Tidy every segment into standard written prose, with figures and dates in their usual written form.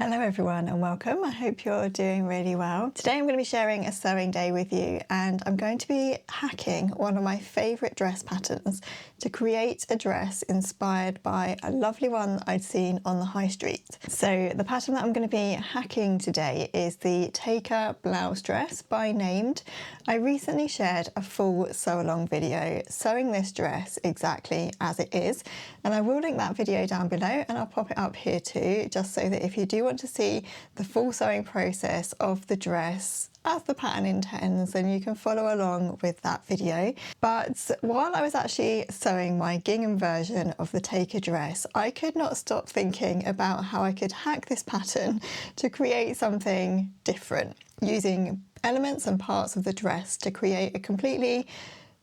Hello everyone and welcome. I hope you're doing really well. Today I'm going to be sharing a sewing day with you and I'm going to be hacking one of my favourite dress patterns to create a dress inspired by a lovely one that I'd seen on the high street. So the pattern that I'm going to be hacking today is the Taker blouse dress by Named. I recently shared a full sew along video sewing this dress exactly as it is, and I will link that video down below and I'll pop it up here too, just so that if you do want to see the full sewing process of the dress as the pattern intends, then you can follow along with that video. But while I was actually sewing my gingham version of the Taker dress, I could not stop thinking about how I could hack this pattern to create something different, using elements and parts of the dress to create a completely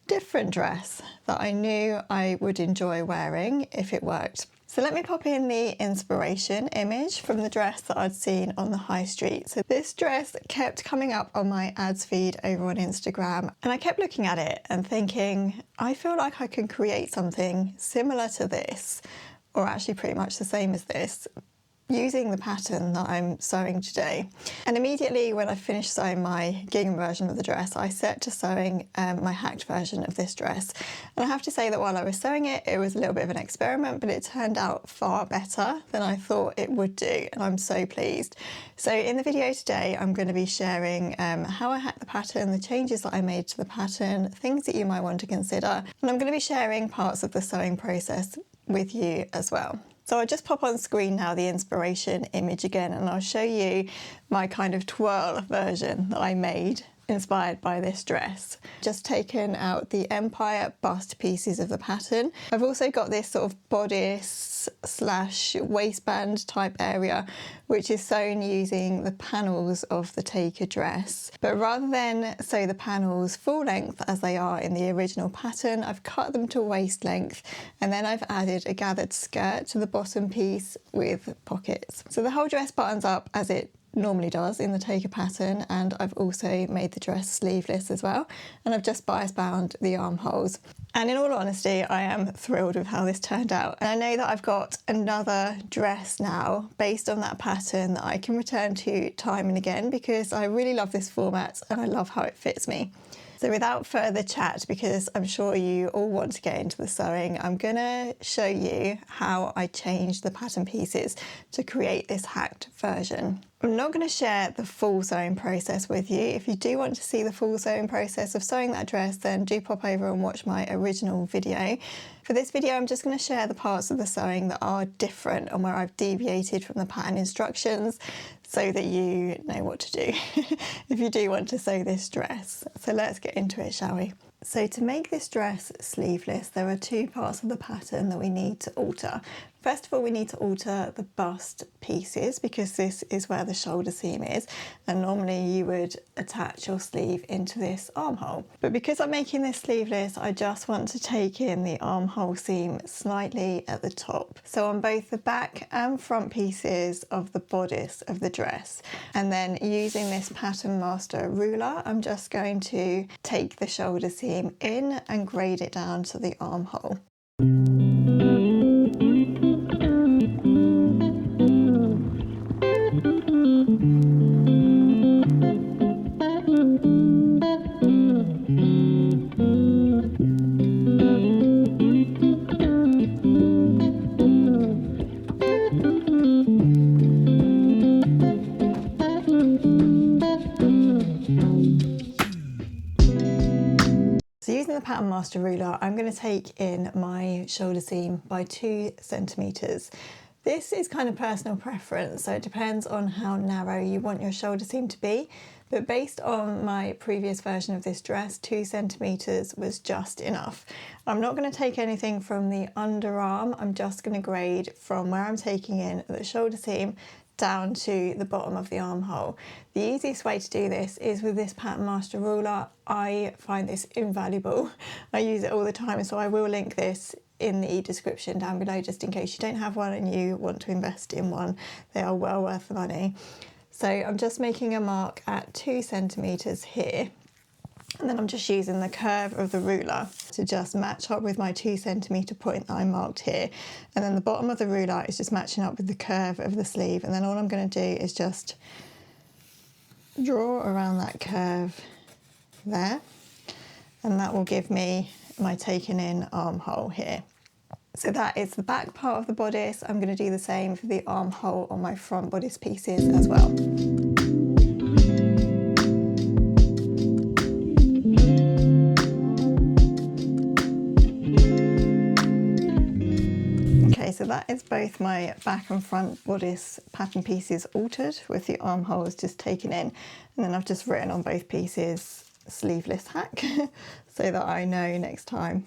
different dress that I knew I would enjoy wearing if it worked. So let me pop in the inspiration image from the dress that I'd seen on the high street. So this dress kept coming up on my ads feed over on Instagram, and I kept looking at it and thinking, I feel like I can create something similar to this, or actually pretty much the same as this, using the pattern that I'm sewing today. And immediately when I finished sewing my gingham version of the dress, I set to sewing my hacked version of this dress. And I have to say that while I was sewing it, it was a little bit of an experiment, but it turned out far better than I thought it would do, and I'm so pleased. So in the video today, I'm going to be sharing how I hacked the pattern, the changes that I made to the pattern, things that you might want to consider, and I'm going to be sharing parts of the sewing process with you as well. So I'll just pop on screen now the inspiration image again, and I'll show you my kind of twirl version that I made inspired by this dress. Just taken out the Empire bust pieces of the pattern. I've also got this sort of bodice slash waistband type area, which is sewn using the panels of the Taker dress. But rather than sew the panels full length as they are in the original pattern, I've cut them to waist length, and then I've added a gathered skirt to the bottom piece with pockets. So the whole dress buttons up as it normally does in the Taker pattern, and I've also made the dress sleeveless as well, and I've just bias bound the armholes. And in all honesty, I am thrilled with how this turned out. And I know that I've got another dress now based on that pattern that I can return to time and again, because I really love this format and I love how it fits me. So without further chat, because I'm sure you all want to get into the sewing, I'm gonna show you how I changed the pattern pieces to create this hacked version. I'm not going to share the full sewing process with you. If you do want to see the full sewing process of sewing that dress, then do pop over and watch my original video. For this video, I'm just going to share the parts of the sewing that are different and where I've deviated from the pattern instructions, so that you know what to do if you do want to sew this dress. So let's get into it, shall we? So to make this dress sleeveless, there are two parts of the pattern that we need to alter. First of all, we need to alter the bust pieces, because this is where the shoulder seam is, and normally you would attach your sleeve into this armhole. But because I'm making this sleeveless, I just want to take in the armhole seam slightly at the top. So on both the back and front pieces of the bodice of the dress. And then using this Pattern Master ruler, I'm just going to take the shoulder seam in and grade it down to the armhole. So using the Pattern Master ruler, I'm going to take in my shoulder seam by 2 centimeters. This is kind of personal preference, so it depends on how narrow you want your shoulder seam to be. But based on my previous version of this dress, 2 centimeters was just enough. I'm not going to take anything from the underarm. I'm just going to grade from where I'm taking in the shoulder seam down to the bottom of the armhole. The easiest way to do this is with this Pattern Master ruler. I find this invaluable. I use it all the time, so I will link this in the description down below, just in case you don't have one and you want to invest in one. They are well worth the money. So I'm just making a mark at 2 centimeters here. And then I'm just using the curve of the ruler to just match up with my 2 centimetre point that I marked here. And then the bottom of the ruler is just matching up with the curve of the sleeve. And then all I'm going to do is just draw around that curve there. And that will give me my taken in armhole here. So that is the back part of the bodice. I'm going to do the same for the armhole on my front bodice pieces as well. Okay, so that is both my back and front bodice pattern pieces altered with the armholes just taken in, and then I've just written on both pieces sleeveless hack so that I know next time.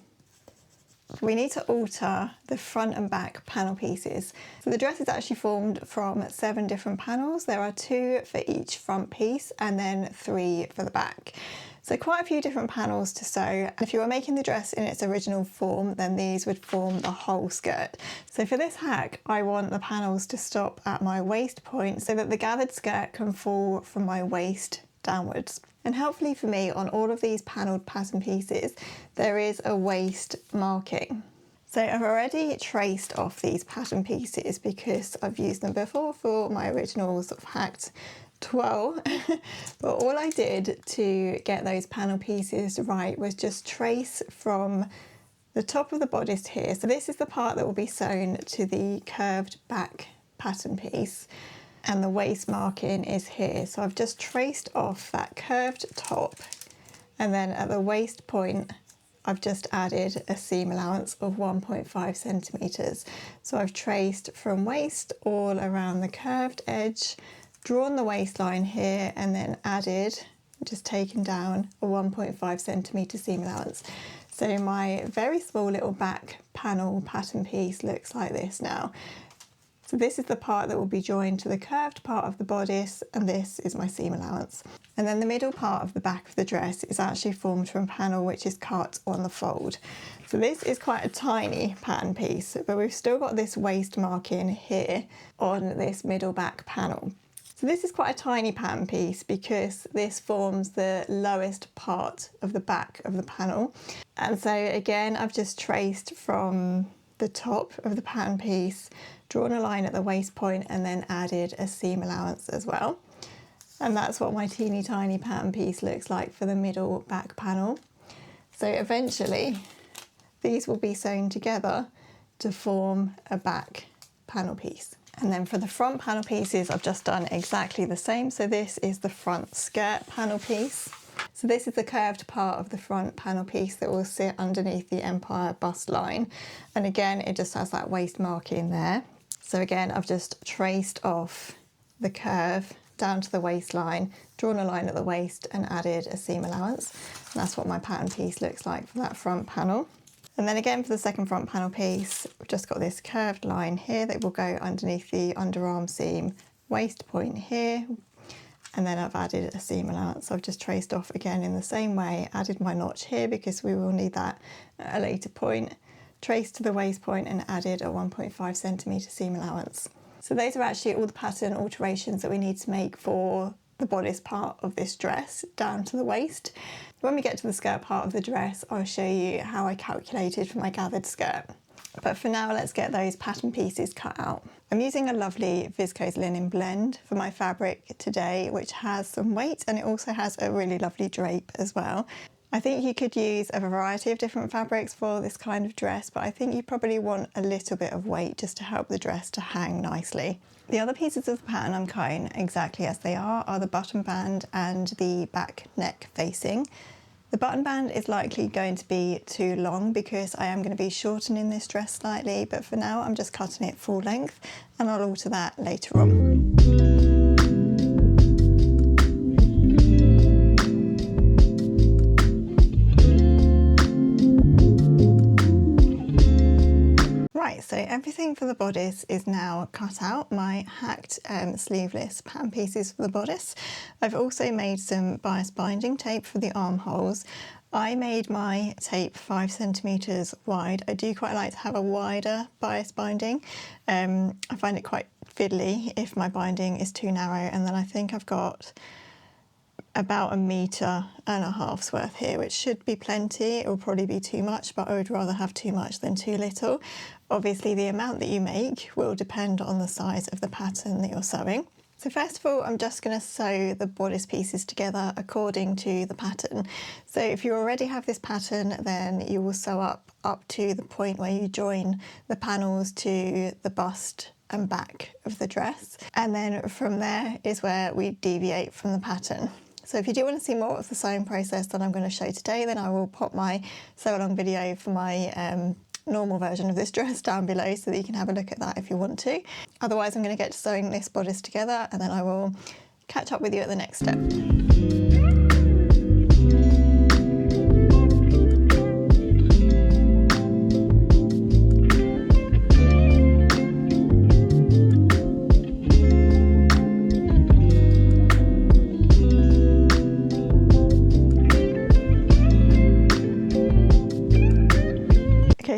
We need to alter the front and back panel pieces. So the dress is actually formed from 7 different panels. There are 2 for each front piece and then 3 for the back. So quite a few different panels to sew. And if you were making the dress in its original form, then these would form the whole skirt. So for this hack, I want the panels to stop at my waist point so that the gathered skirt can fall from my waist downwards. And helpfully for me, on all of these panelled pattern pieces, there is a waist marking. So I've already traced off these pattern pieces because I've used them before for my original sort of hacked twirl. But all I did to get those panel pieces right was just trace from the top of the bodice here. So this is the part that will be sewn to the curved back pattern piece. And the waist marking is here. So I've just traced off that curved top, and then at the waist point I've just added a seam allowance of 1.5 centimetres. So I've traced from waist all around the curved edge, drawn the waistline here, and then added, just taken down a 1.5 centimetre seam allowance. So my very small little back panel pattern piece looks like this now. So this is the part that will be joined to the curved part of the bodice, and this is my seam allowance. And then the middle part of the back of the dress is actually formed from a panel which is cut on the fold. So this is quite a tiny pattern piece, but we've still got this waist marking here on this middle back panel. So this is quite a tiny pattern piece because this forms the lowest part of the back of the panel. And so again, I've just traced from the top of the pattern piece, drawn a line at the waist point, and then added a seam allowance as well. And that's what my teeny tiny pattern piece looks like for the middle back panel. So eventually these will be sewn together to form a back panel piece. And then for the front panel pieces, I've just done exactly the same. So this is the front skirt panel piece. So this is the curved part of the front panel piece that will sit underneath the Empire bust line. And again, it just has that waist marking there. So again, I've just traced off the curve down to the waistline, drawn a line at the waist, and added a seam allowance. And that's what my pattern piece looks like for that front panel. And then again, for the second front panel piece, we've just got this curved line here that will go underneath the underarm seam, waist point here. And then I've added a seam allowance. So I've just traced off again in the same way, added my notch here because we will need that at a later point, traced to the waist point and added a 1.5 centimetre seam allowance. So those are actually all the pattern alterations that we need to make for the bodice part of this dress down to the waist. When we get to the skirt part of the dress, I'll show you how I calculated for my gathered skirt. But for now, let's get those pattern pieces cut out. I'm using a lovely viscose linen blend for my fabric today, which has some weight, and it also has a really lovely drape as well. I think you could use a variety of different fabrics for this kind of dress, but I think you probably want a little bit of weight just to help the dress to hang nicely. The other pieces of the pattern I'm cutting exactly as they are the button band and the back neck facing. The button band is likely going to be too long because I am going to be shortening this dress slightly, but for now I'm just cutting it full length and I'll alter that later on. Right, so everything for the bodice is now cut out. My hacked sleeveless pattern pieces for the bodice. I've also made some bias binding tape for the armholes. I made my tape 5 centimetres wide. I do quite like to have a wider bias binding. I find it quite fiddly if my binding is too narrow, and then I think I've got about 1.5 meters worth here, which should be plenty. It will probably be too much, but I would rather have too much than too little. Obviously, the amount that you make will depend on the size of the pattern that you're sewing. So first of all, I'm just going to sew the bodice pieces together according to the pattern. So if you already have this pattern, then you will sew up to the point where you join the panels to the bust and back of the dress. And then from there is where we deviate from the pattern. So if you do want to see more of the sewing process that I'm going to show today, then I will pop my sew along video for my normal version of this dress down below so that you can have a look at that if you want to. Otherwise, I'm going to get to sewing this bodice together and then I will catch up with you at the next step.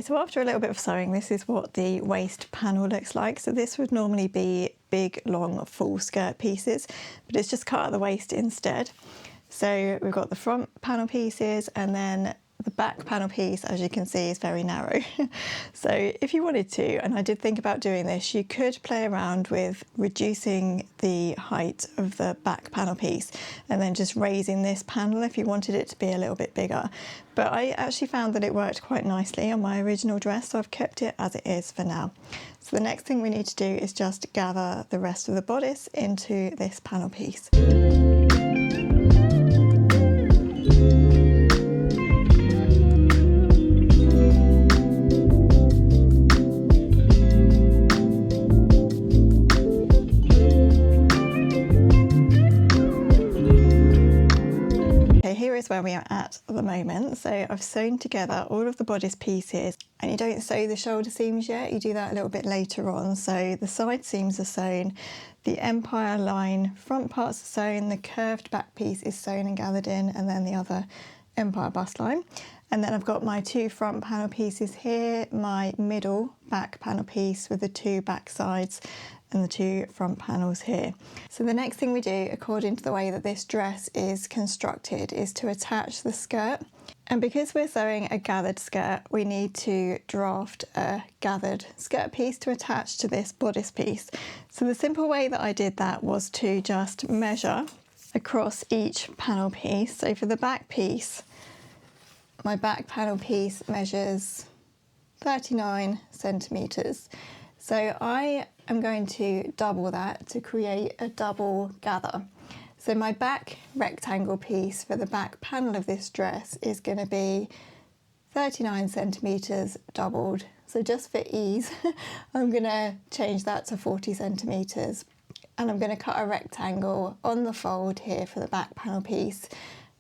So after a little bit of sewing, this is what the waist panel looks like. So this would normally be big, long, full skirt pieces, but it's just cut at the waist instead. So we've got the front panel pieces and then the back panel piece, as you can see, is very narrow. So if you wanted to, and I did think about doing this, you could play around with reducing the height of the back panel piece and then just raising this panel if you wanted it to be a little bit bigger. But I actually found that it worked quite nicely on my original dress, so I've kept it as it is for now. So the next thing we need to do is just gather the rest of the bodice into this panel piece. Here is where we are at the moment. So I've sewn together all of the bodice pieces, and you don't sew the shoulder seams yet, you do that a little bit later on. So the side seams are sewn, the empire line front parts are sewn, the curved back piece is sewn and gathered in, and then the other empire bust line. And then I've got my two front panel pieces here, my middle back panel piece with the two back sides and the two front panels here. So the next thing we do, according to the way that this dress is constructed, is to attach the skirt. And because we're sewing a gathered skirt, we need to draft a gathered skirt piece to attach to this bodice piece. So the simple way that I did that was to just measure across each panel piece. So for the back piece, my back panel piece measures 39 centimetres. So I am going to double that to create a double gather. So my back rectangle piece for the back panel of this dress is going to be 39 centimetres doubled. So just for ease, I'm going to change that to 40 centimetres. And I'm going to cut a rectangle on the fold here for the back panel piece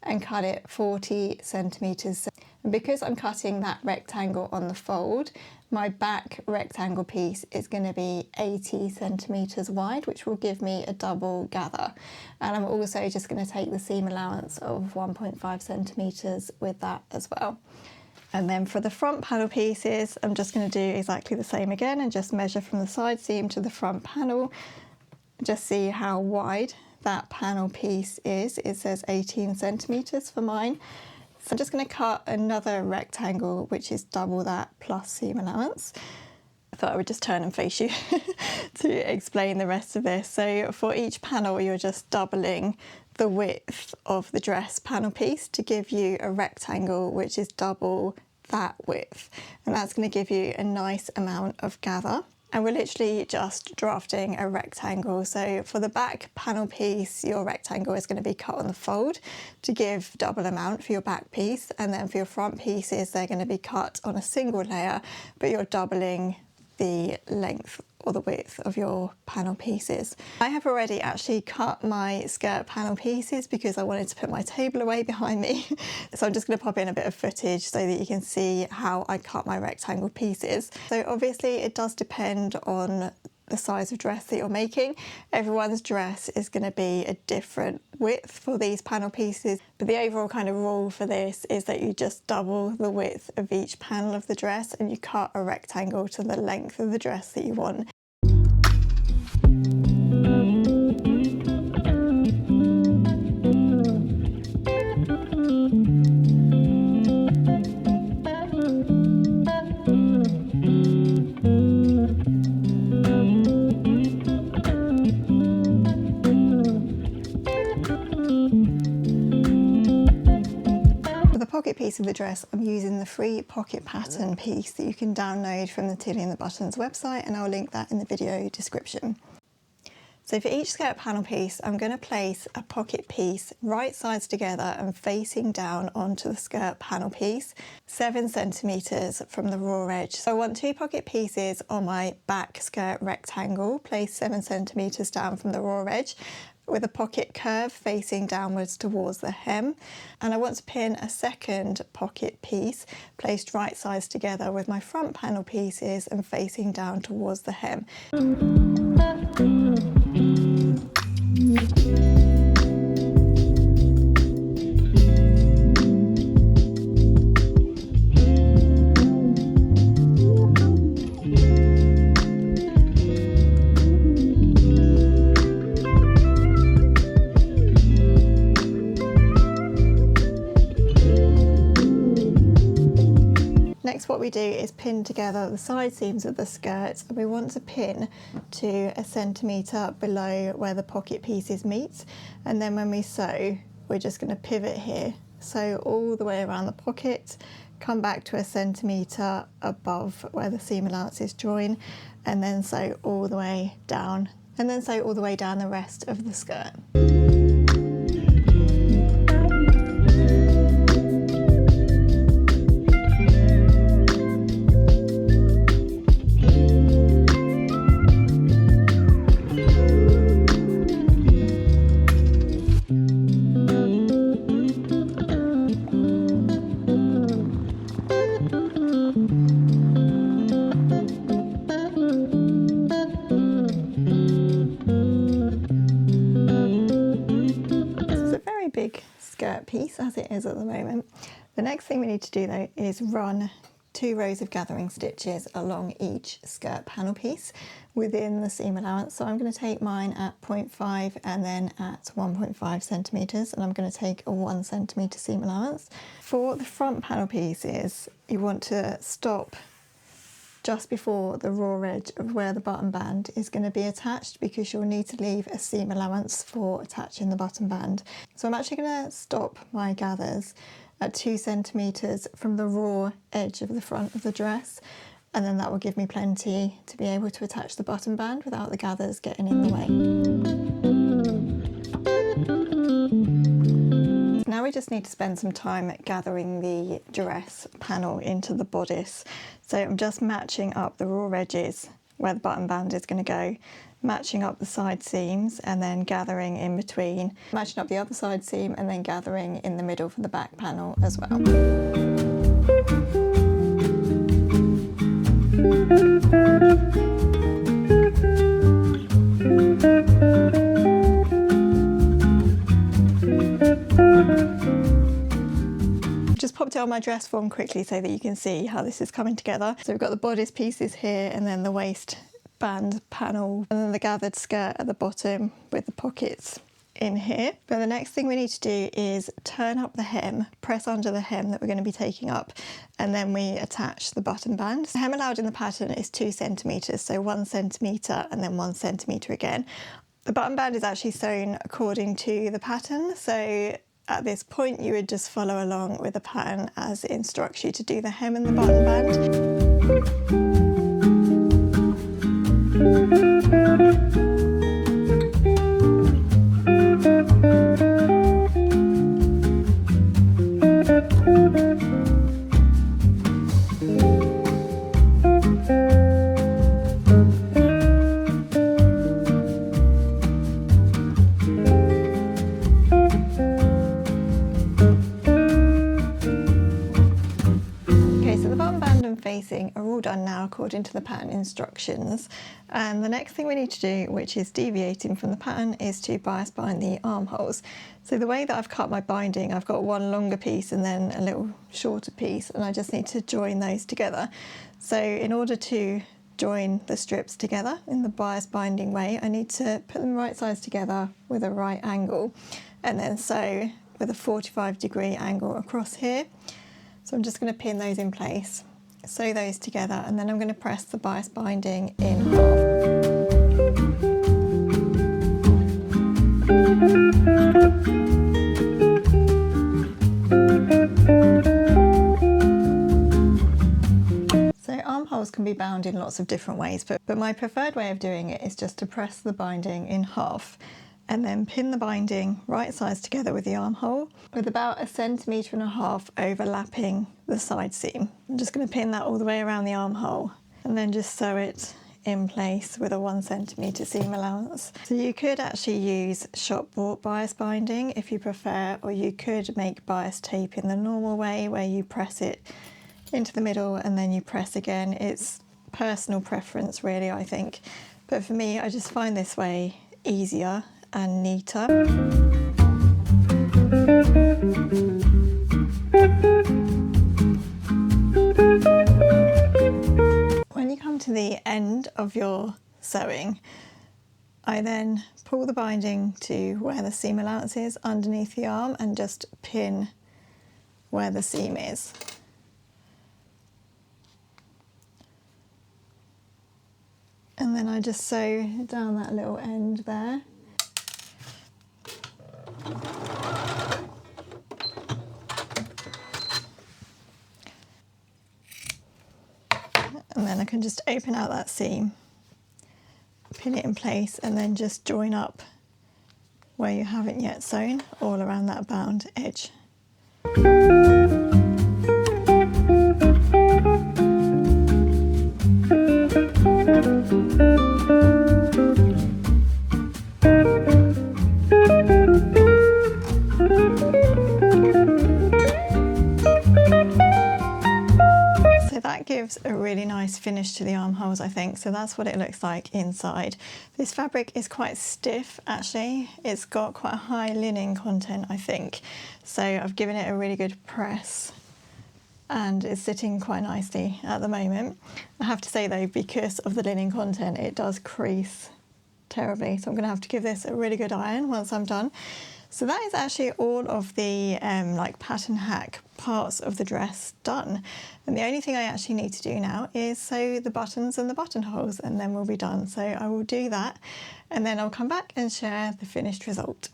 and cut it 40 centimetres. And because I'm cutting that rectangle on the fold, my back rectangle piece is going to be 80 centimetres wide, which will give me a double gather. And I'm also just going to take the seam allowance of 1.5 centimetres with that as well. And then for the front panel pieces, I'm just going to do exactly the same again and just measure from the side seam to the front panel. Just see how wide that panel piece is. It says 18 centimetres for mine. So I'm just going to cut another rectangle, which is double that plus seam allowance. I thought I would just turn and face you to explain the rest of this. So for each panel, you're just doubling the width of the dress panel piece to give you a rectangle, which is double that width. And that's going to give you a nice amount of gather. And we're literally just drafting a rectangle. So for the back panel piece, your rectangle is going to be cut on the fold to give double amount for your back piece. And then for your front pieces, they're going to be cut on a single layer, but you're doubling the length or the width of your panel pieces. I have already actually cut my skirt panel pieces because I wanted to put my table away behind me. So I'm just going to pop in a bit of footage so that you can see how I cut my rectangle pieces. So obviously it does depend on the size of dress that you're making. Everyone's dress is going to be a different width for these panel pieces, but the overall kind of rule for this is that you just double the width of each panel of the dress and you cut a rectangle to the length of the dress that you want. pocket piece of the dress, I'm using the free pocket pattern piece that you can download from the Tilly and the Buttons website, and I'll link that in the video description. So for each skirt panel piece, I'm going to place a pocket piece right sides together and facing down onto the skirt panel piece, 7 centimetres from the raw edge. So I want 2 pocket pieces on my back skirt rectangle, placed 7 centimetres down from the raw edge, with a pocket curve facing downwards towards the hem. And I want to pin a second pocket piece placed right sides together with my front panel pieces and facing down towards the hem. Next, what we do is pin together the side seams of the skirt, and we want to pin to 1 centimetre below where the pocket pieces meet. And then when we sew, we're just going to pivot here, sew all the way around the pocket, come back to 1 centimetre above where the seam allowances join, and then sew all the way down, and then sew all the way down the rest of the skirt. Big skirt piece as it is at the moment. The next thing we need to do though is run 2 rows of gathering stitches along each skirt panel piece within the seam allowance. So I'm going to take mine at 0.5 and then at 1.5 centimetres, and I'm going to take a 1 centimetre seam allowance. For the front panel pieces, you want to stop just before the raw edge of where the button band is going to be attached, because you'll need to leave a seam allowance for attaching the button band. So I'm actually going to stop my gathers at 2 centimetres from the raw edge of the front of the dress, and then that will give me plenty to be able to attach the button band without the gathers getting in the way. Now we just need to spend some time gathering the dress panel into the bodice. So I'm just matching up the raw edges where the button band is going to go, matching up the side seams and then gathering in between, matching up the other side seam and then gathering in the middle for the back panel as well. Just popped it on my dress form quickly so that you can see how this is coming together. So we've got the bodice pieces here and then the waist band panel and then the gathered skirt at the bottom with the pockets in here. But the next thing we need to do is turn up the hem, press under the hem that we're going to be taking up, and then we attach the button band. The hem allowed in the pattern is 2 centimetres, so 1 centimetre and then 1 centimetre again. The button band is actually sewn according to the pattern, so at this point you would just follow along with the pattern as it instructs you to do the hem and the button band. Facing are all done now according to the pattern instructions, and the next thing we need to do, which is deviating from the pattern, is to bias bind the armholes. So the way that I've cut my binding, I've got one longer piece and then a little shorter piece, and I just need to join those together. So in order to join the strips together in the bias binding way, I need to put them right sides together with a right angle and then sew with a 45-degree angle across here. So I'm just going to pin those in place, sew those together, and then I'm going to press the bias binding in half. can be bound in lots of different ways, but my preferred way of doing it is just to press the binding in half and then pin the binding right sides together with the armhole with about 1.5 centimetres overlapping the side seam. I'm just going to pin that all the way around the armhole and then just sew it in place with a 1 centimetre seam allowance. So you could actually use shop bought bias binding if you prefer, or you could make bias tape in the normal way where you press it into the middle and then you press again. It's personal preference really, I think, but for me I just find this way easier and neater. When you come to the end of your sewing, I then pull the binding to where the seam allowance is underneath the arm and just pin where the seam is. And then I just sew down that little end there. And then I can just open out that seam, pin it in place, and then just join up where you haven't yet sewn all around that bound edge. Gives a really nice finish to the armholes, I think. So that's what it looks like inside. This fabric is quite stiff actually. It's got quite a high linen content, I think. So I've given it a really good press and it's sitting quite nicely at the moment. I have to say though, because of the linen content, it does crease terribly. So I'm going to have to give this a really good iron once I'm done. So that is actually all of the like pattern hack parts of the dress done. And the only thing I actually need to do now is sew the buttons and the buttonholes, and then we'll be done. So I will do that and then I'll come back and share the finished result.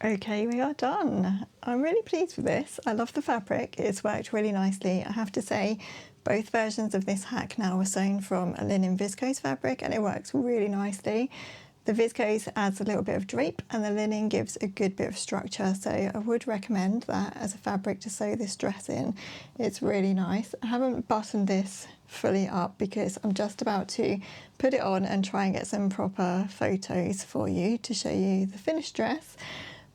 Okay, we are done. I'm really pleased with this. I love the fabric. It's worked really nicely. I have to say, both versions of this hack now are sewn from a linen viscose fabric and it works really nicely. The viscose adds a little bit of drape and the linen gives a good bit of structure, so I would recommend that as a fabric to sew this dress in. It's really nice. I haven't buttoned this fully up because I'm just about to put it on and try and get some proper photos for you to show you the finished dress.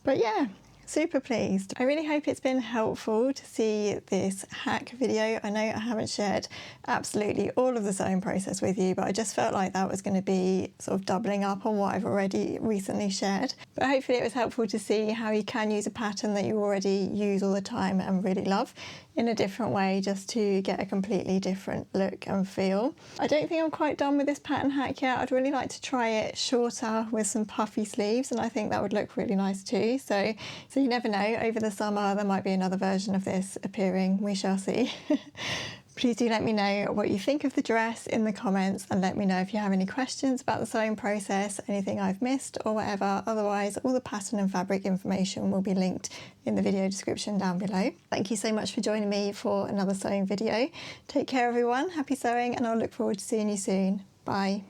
But yeah, super pleased. I really hope it's been helpful to see this hack video. I know I haven't shared absolutely all of the sewing process with you, but I just felt like that was going to be sort of doubling up on what I've already recently shared. But hopefully it was helpful to see how you can use a pattern that you already use all the time and really love in a different way, just to get a completely different look and feel. I don't think I'm quite done with this pattern hack yet. I'd really like to try it shorter with some puffy sleeves, and I think that would look really nice too. So you never know, over the summer there might be another version of this appearing. We shall see. Please do let me know what you think of the dress in the comments, and let me know if you have any questions about the sewing process, anything I've missed or whatever. Otherwise, all the pattern and fabric information will be linked in the video description down below. Thank you so much for joining me for another sewing video. Take care everyone, happy sewing, and I'll look forward to seeing you soon. Bye.